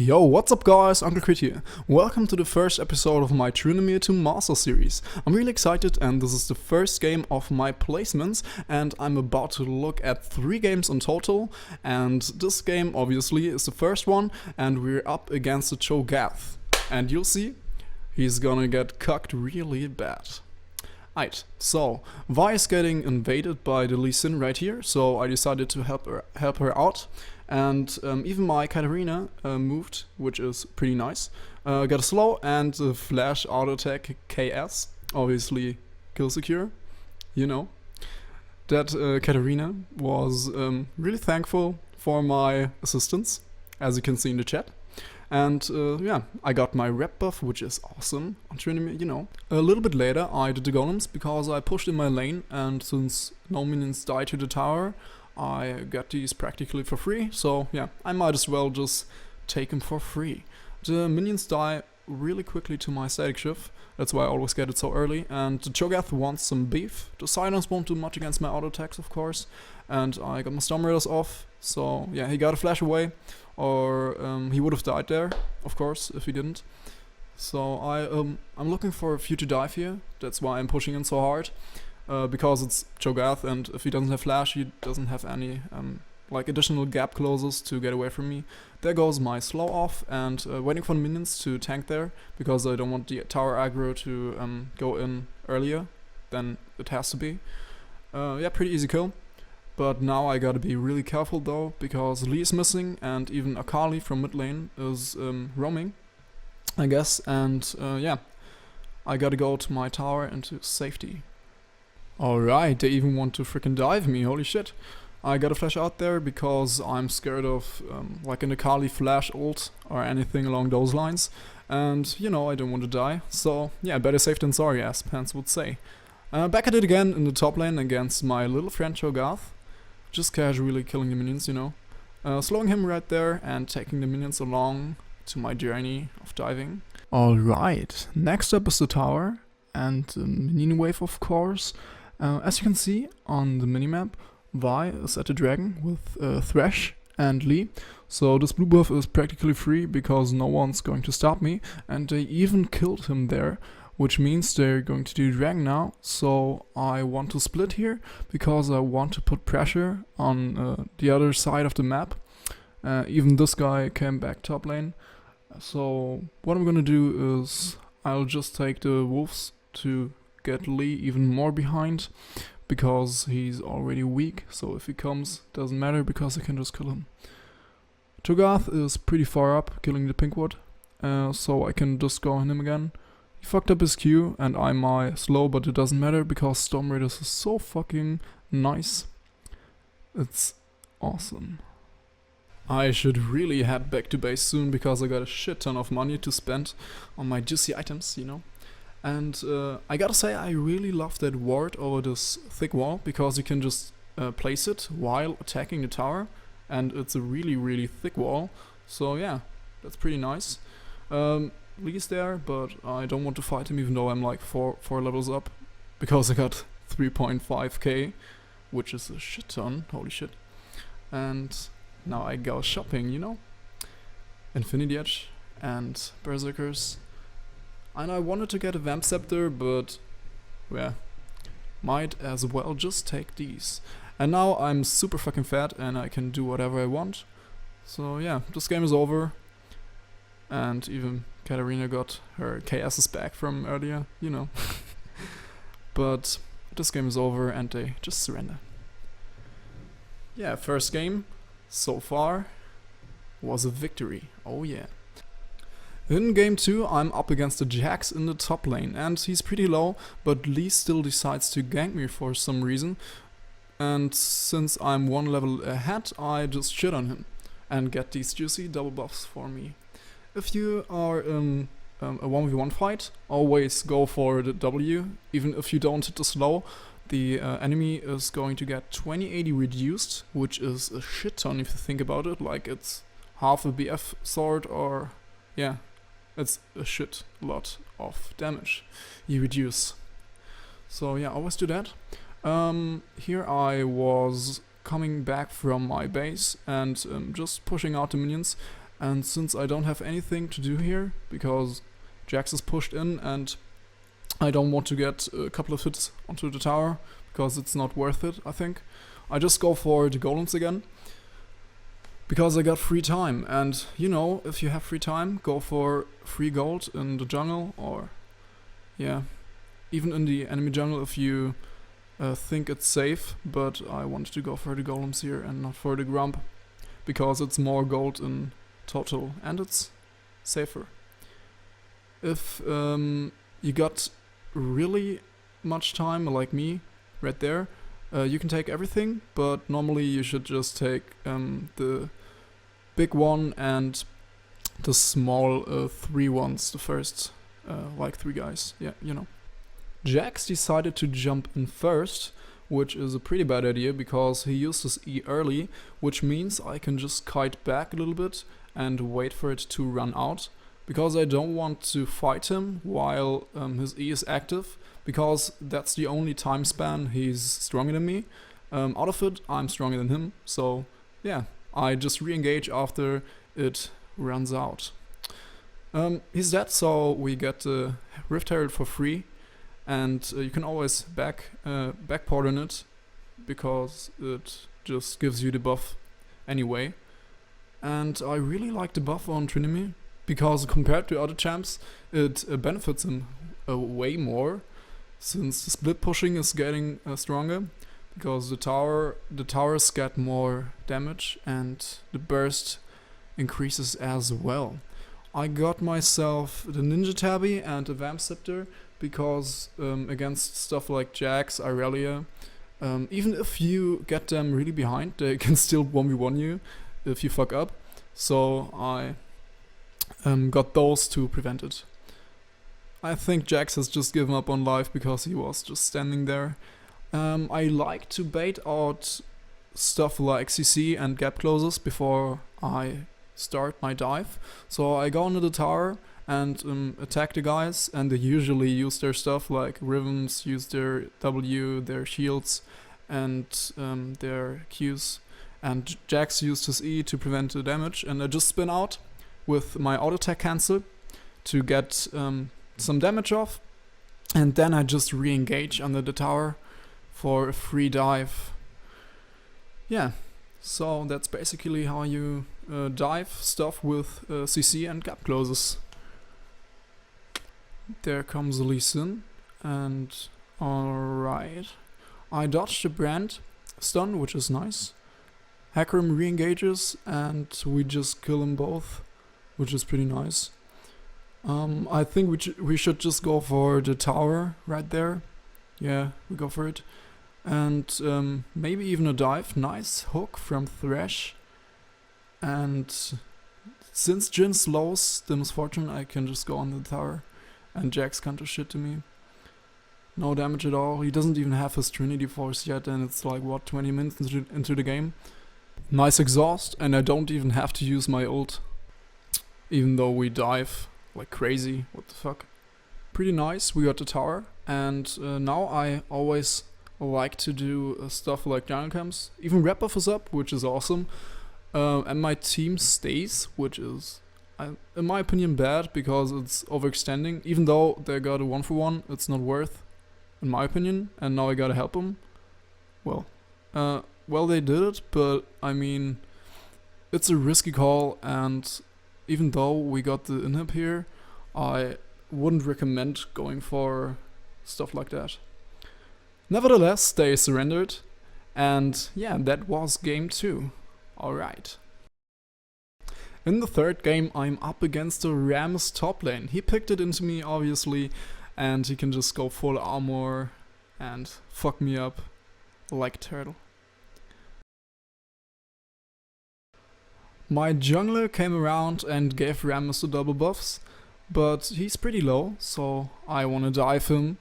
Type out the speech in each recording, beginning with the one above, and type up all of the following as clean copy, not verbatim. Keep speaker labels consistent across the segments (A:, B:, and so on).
A: Yo, what's up guys, Uncle Crit here. Welcome to the first episode of my Tryndamere to Master series. I'm really excited and this is the first game of my placements and I'm about to look at 3 games in total, and this game obviously is the first one and we're up against the Cho'Gath. And you'll see, he's gonna get cucked really bad. Right, so Vi is getting invaded by the Lee Sin right here, so I decided to help her out. And even my Katarina moved, which is pretty nice. Got a slow and a flash auto attack KS, obviously kill secure, you know. That Katarina was really thankful for my assistance, as you can see in the chat. And yeah, I got my rep buff, which is awesome on Tryndamere, you know. A little bit later I did the golems because I pushed in my lane, and since no minions died to the tower, I got these practically for free, so yeah, I might as well just take them for free. The minions die really quickly to my static shift, that's why I always get it so early, and the Cho'Gath wants some beef. The silence won't do much against my auto attacks, of course, and I got my Storm Raiders off, so yeah, he got a flash away, or he would have died there, of course, if he didn't. So I'm looking for a future dive here, that's why I'm pushing in so hard. Because it's Cho'Gath, and if he doesn't have flash, he doesn't have any like additional gap closes to get away from me. There goes my slow off, and waiting for the minions to tank there, because I don't want the tower aggro to go in earlier than it has to be. Yeah, pretty easy kill. But now I gotta be really careful though, because Lee is missing, and even Akali from mid lane is roaming, I guess, and yeah, I gotta go to my tower into safety. Alright, they even want to freaking dive me, holy shit. I gotta flash out there because I'm scared of like an Akali flash ult or anything along those lines. And you know, I don't want to die, so yeah, better safe than sorry, as Pants would say. Back at it again in the top lane against my little friend Cho'Gath. Just casually killing the minions, you know. Slowing him right there and taking the minions along to my journey of diving. Alright, next up is the tower and the minion wave, of course. As you can see on the minimap, Vi is at the dragon with Thresh and Lee, so this blue buff is practically free because no one's going to stop me, and they even killed him there, which means they're going to do dragon now, so I want to split here because I want to put pressure on the other side of the map. Even this guy came back top lane, so what I'm gonna do is I'll just take the wolves to get Lee even more behind, because he's already weak, so if he comes, doesn't matter because I can just kill him. Cho'Gath is pretty far up, killing the Pinkwood, so I can just go on him again. He fucked up his Q and I'm my slow, but it doesn't matter because Storm Raiders is so fucking nice. It's awesome. I should really head back to base soon because I got a shit ton of money to spend on my juicy items, you know. And I gotta say, I really love that ward over this thick wall, because you can just place it while attacking the tower, and it's a really thick wall, so yeah, that's pretty nice. Lee's there, but I don't want to fight him even though I'm like 4 levels up, because I got 3.5k, which is a shit ton, holy shit. And now I go shopping, you know? Infinity Edge and Berserkers. And I wanted to get a Vamp Scepter, but yeah, might as well just take these. And now I'm super fucking fat and I can do whatever I want. So yeah, this game is over. And even Katarina got her KS's back from earlier, you know. But this game is over and they just surrender. Yeah, first game so far was a victory. Oh yeah. In game 2 I'm up against the Jax in the top lane, and he's pretty low, but Lee still decides to gank me for some reason, and since I'm 1 level ahead I just shit on him and get these juicy double buffs for me. If you are in a 1v1 fight, always go for the W, even if you don't hit the slow. The enemy is going to get 2080 reduced, which is a shit ton if you think about it, like it's half a BF sword, or yeah. It's a shit lot of damage you reduce. So yeah, always do that. Here I was coming back from my base and just pushing out the minions. And since I don't have anything to do here, because Jax is pushed in and I don't want to get a couple of hits onto the tower, because it's not worth it, I think, I just go for the golems again, because I got free time. And you know, if you have free time, go for free gold in the jungle, or yeah, even in the enemy jungle if you think it's safe. But I wanted to go for the golems here and not for the grump, because it's more gold in total and it's safer. If you got really much time like me right there, you can take everything, but normally you should just take the big one and the small 3 ones, the first like 3 guys, yeah, you know. Jax decided to jump in first, which is a pretty bad idea because he used his E early, which means I can just kite back a little bit and wait for it to run out, because I don't want to fight him while his E is active, because that's the only time span he's stronger than me. Out of it, I'm stronger than him, so yeah, I just re-engage after it runs out. He's dead, so we get the Rift Herald for free, and you can always backport in it, because it just gives you the buff anyway. And I really like the buff on Tryndamere, because compared to other champs, it benefits him way more, since the split pushing is getting stronger, because the towers get more damage and the burst increases as well. I got myself the Ninja Tabby and the Vamp Scepter, because against stuff like Jax, Irelia, even if you get them really behind, they can still 1v1 you if you fuck up. So I got those to prevent it. I think Jax has just given up on life because he was just standing there. I like to bait out stuff like CC and gap closes before I start my dive. So I go into the tower and attack the guys, and they usually use their stuff like Rhythms, use their W, their shields, and their Qs. And Jax used his E to prevent the damage, and I just spin out with my auto attack cancel to get some damage off, and then I just re-engage under the tower for a free dive. Yeah, so that's basically how you dive stuff with CC and gap closes. There comes Lee Sin, and alright, I dodged the brand stun, which is nice. Hecarim re-engages and we just kill them both, which is pretty nice. I think we should just go for the tower right there. Yeah, we go for it. And maybe even a dive. Nice hook from Thresh. And since Jhin slows the Misfortune, I can just go on the tower. And Jax can't do shit to me. No damage at all. He doesn't even have his Trinity Force yet, and it's like, what, 20 minutes into the game? Nice exhaust, and I don't even have to use my ult. Even though we dive like crazy. What the fuck? Pretty nice, we got the tower. And now I always like to do stuff like jungle camps. Even red buff is up, which is awesome. And my team stays, which is, in my opinion, bad, because it's overextending. Even though they got a 1-for-1, it's not worth, in my opinion. And now I gotta help them. Well, they did it, but I mean, it's a risky call, and even though we got the inhib here, I wouldn't recommend going for stuff like that. Nevertheless, they surrendered, and yeah, that was game 2. Alright. In the third game, I'm up against the Rammus top lane. He picked it into me, obviously, and he can just go full armor and fuck me up like a turtle. My jungler came around and gave Rammus the double buffs, but he's pretty low, so I wanna dive him,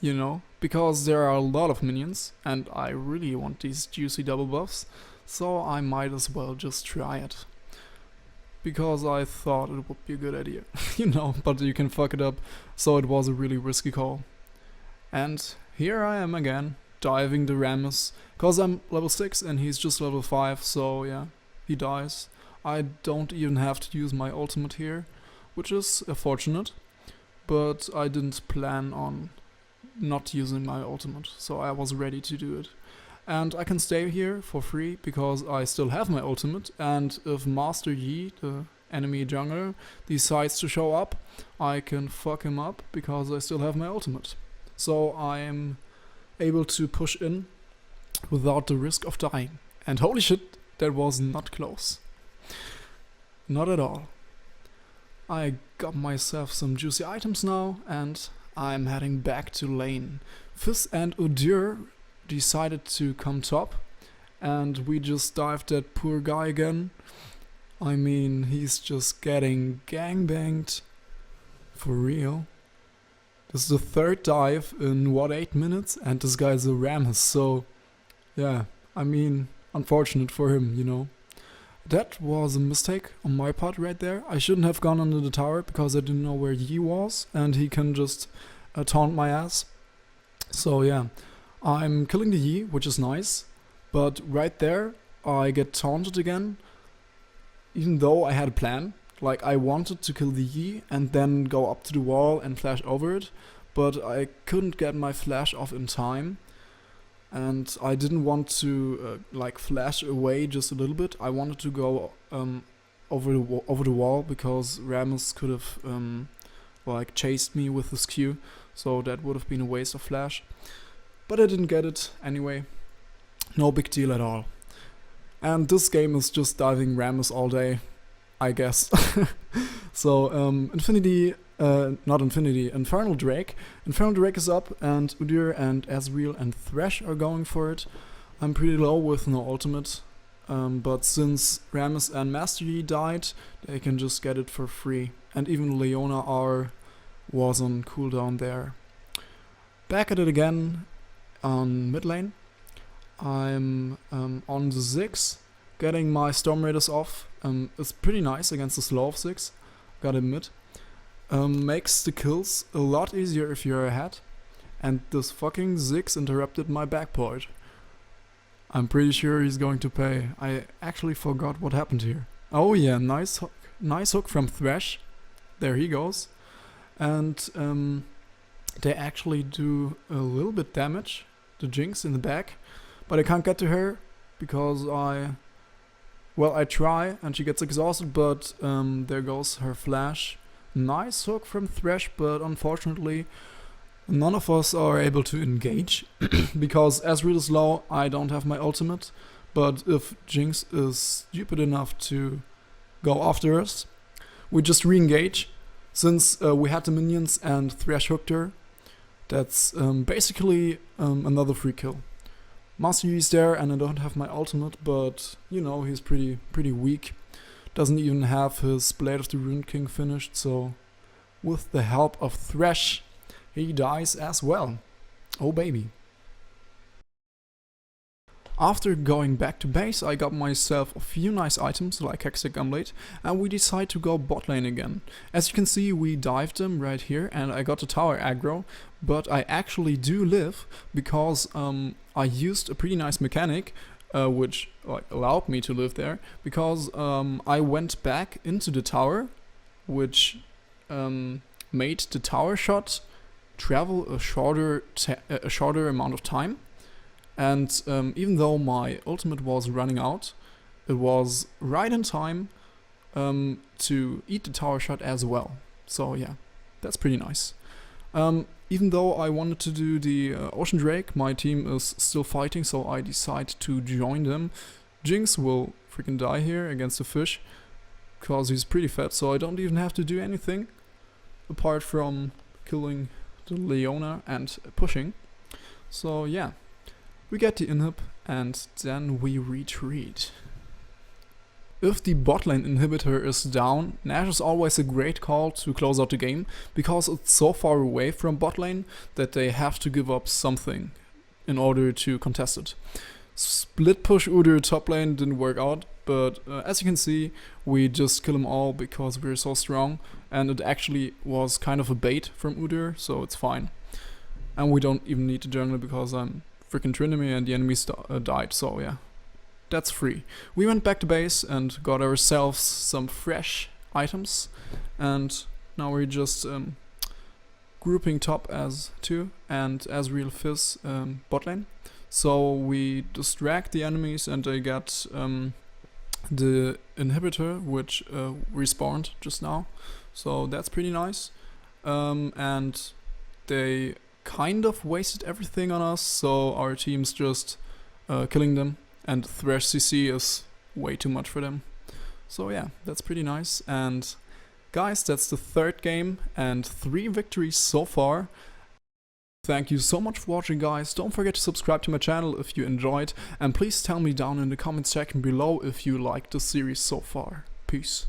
A: you know, because there are a lot of minions, and I really want these juicy double buffs, so I might as well just try it. Because I thought it would be a good idea, you know, but you can fuck it up, so it was a really risky call. And here I am again, diving the Rammus, cause I'm level 6 and he's just level 5, so yeah. He dies. I don't even have to use my ultimate here, which is fortunate, but I didn't plan on not using my ultimate, so I was ready to do it. And I can stay here for free because I still have my ultimate, and if Master Yi, the enemy jungler, decides to show up, I can fuck him up because I still have my ultimate. So I'm able to push in without the risk of dying. And holy shit, that was not close. Not at all. I got myself some juicy items now, and I'm heading back to lane. Fizz and Udyr decided to come top, and we just dived that poor guy again. I mean, he's just getting gangbanged. For real. This is the third dive in what, 8 minutes? And this guy's a Rammus, so yeah, I mean, unfortunate for him, you know. That was a mistake on my part right there. I shouldn't have gone under the tower because I didn't know where Yi was, and he can just taunt my ass. So yeah, I'm killing the Yi, which is nice, but right there I get taunted again, even though I had a plan. Like, I wanted to kill the Yi and then go up to the wall and flash over it, but I couldn't get my flash off in time. And I didn't want to like flash away just a little bit. I wanted to go over the wall because Rammus could have like chased me with his Q, so that would have been a waste of flash. But I didn't get it anyway. No big deal at all. And this game is just diving Rammus all day, I guess. So Infernal Drake. Infernal Drake is up, and Udyr and Ezreal and Thresh are going for it. I'm pretty low with no ultimate, but since Rammus and Master Yi died, they can just get it for free. And even Leona was on cooldown there. Back at it again on mid lane. I'm on the Ziggs, getting my Storm Raiders off. It's pretty nice against the slow of Ziggs, gotta admit. Makes the kills a lot easier if you're ahead. And this fucking Ziggs interrupted my backport. I'm pretty sure he's going to pay. I actually forgot what happened here. Oh yeah, nice hook from Thresh. There he goes. And they actually do a little bit damage, the Jinx in the back. But I can't get to her because I try and she gets exhausted, but there goes her flash. Nice hook from Thresh, but unfortunately none of us are able to engage because Ezreal is low, I don't have my ultimate, but if Jinx is stupid enough to go after us, we just re-engage. Since we had the minions and Thresh hooked her, that's basically another free kill. Master Yi is there and I don't have my ultimate, but you know, he's pretty weak. Doesn't even have his Blade of the Ruined King finished, so with the help of Thresh, he dies as well. Oh baby. After going back to base, I got myself a few nice items like Hextech Gunblade, and we decide to go bot lane again. As you can see, we dived them right here and I got the tower aggro, but I actually do live because I used a pretty nice mechanic which allowed me to live there, because I went back into the tower, which made the tower shot travel a shorter amount of time. And even though my ultimate was running out, it was right in time to eat the tower shot as well. So yeah, that's pretty nice. Even though I wanted to do the Ocean Drake, my team is still fighting, so I decide to join them. Jinx will freaking die here against the fish, because he's pretty fat, so I don't even have to do anything apart from killing the Leona and pushing. So yeah, we get the inhib and then we retreat. If the bot lane inhibitor is down, Nash is always a great call to close out the game, because it's so far away from bot lane that they have to give up something in order to contest it. Split push Udyr top lane didn't work out, but as you can see, we just kill them all because we're so strong, and it actually was kind of a bait from Udyr, so it's fine. And we don't even need to journal because I'm freaking Tryndamere and the enemies died, so yeah. that's free. We went back to base and got ourselves some fresh items, and now we're just grouping top as 2 and as real Fizz bot lane. So we distract the enemies and they get the inhibitor, which respawned just now, so that's pretty nice. And they kind of wasted everything on us, so our team's just killing them, and Thresh CC is way too much for them. So yeah, that's pretty nice. And guys, that's the 3rd game and 3 victories so far. Thank you so much for watching, guys. Don't forget to subscribe to my channel if you enjoyed, and please tell me down in the comment section below if you liked the series so far. Peace.